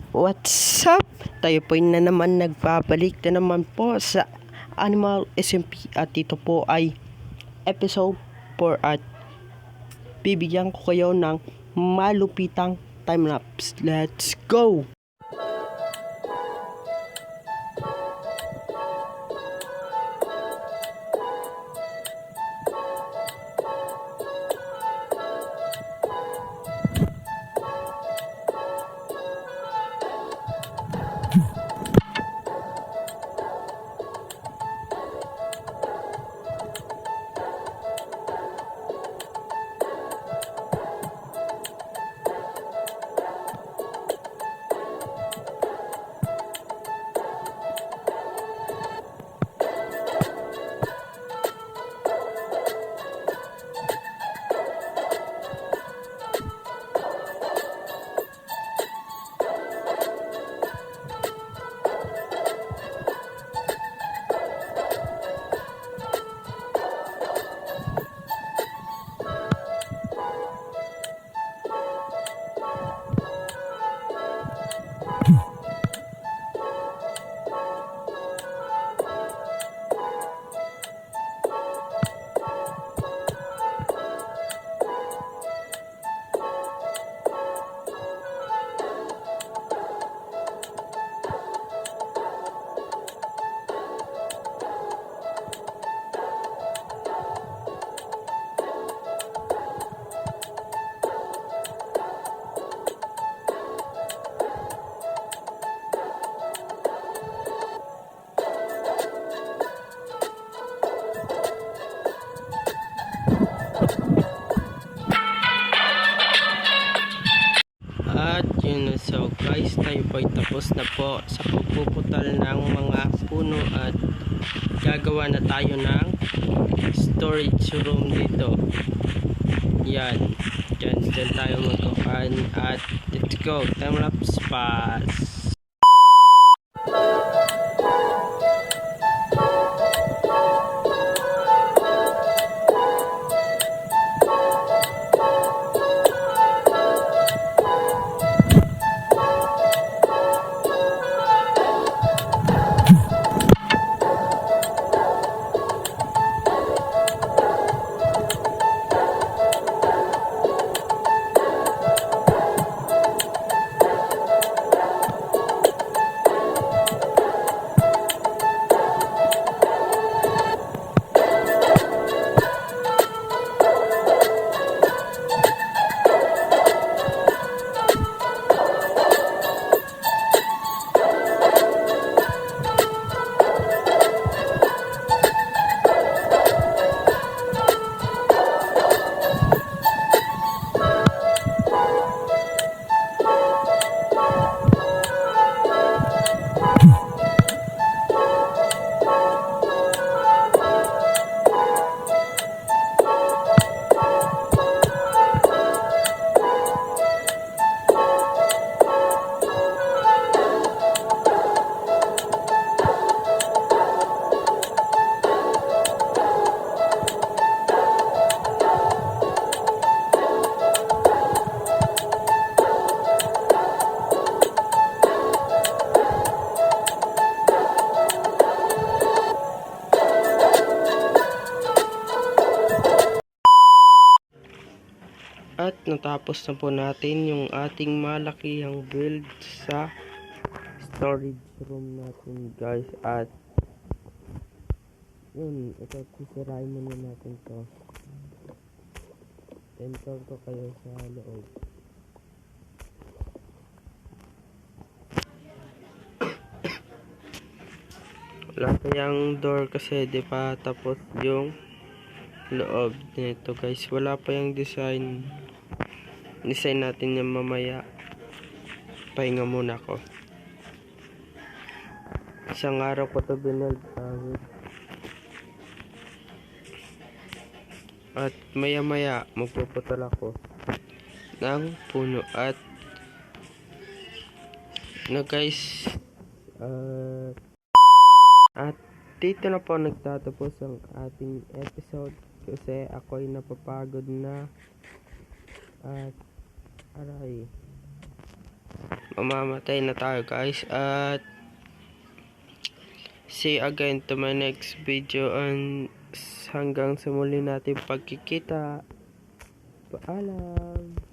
What's up? Tayo po na naman nagbabalik na naman po sa Animal SMP at ito po ay episode 4 at bibigyan ko kayo ng malupitang timelapse. Let's go! At yun, so guys, tayo po ay tapos na po sa pagpuputal ng mga puno at gagawa na tayo ng storage room dito. Yan, dyan tayo magkuhan at let's go, time lapse pass. At natapos na po natin yung ating malakihang build sa storage room natin guys. At yun, ito sisirain muna natin to. Enter ko kayo sa loob. Wala pa yung door kasi di pa tapos yung loob nito guys. Wala pa yung design natin yung mamaya. Pahinga muna ako. Isang araw ko to binuild at maya maya magpuputol ako ng puno at guys, at dito na po nagtatapos ang ating episode kasi ako ay napapagod na at aray, mamamatay na tayo guys. At see you again to my next video, and hanggang sa muli natin pagkikita. Paalam.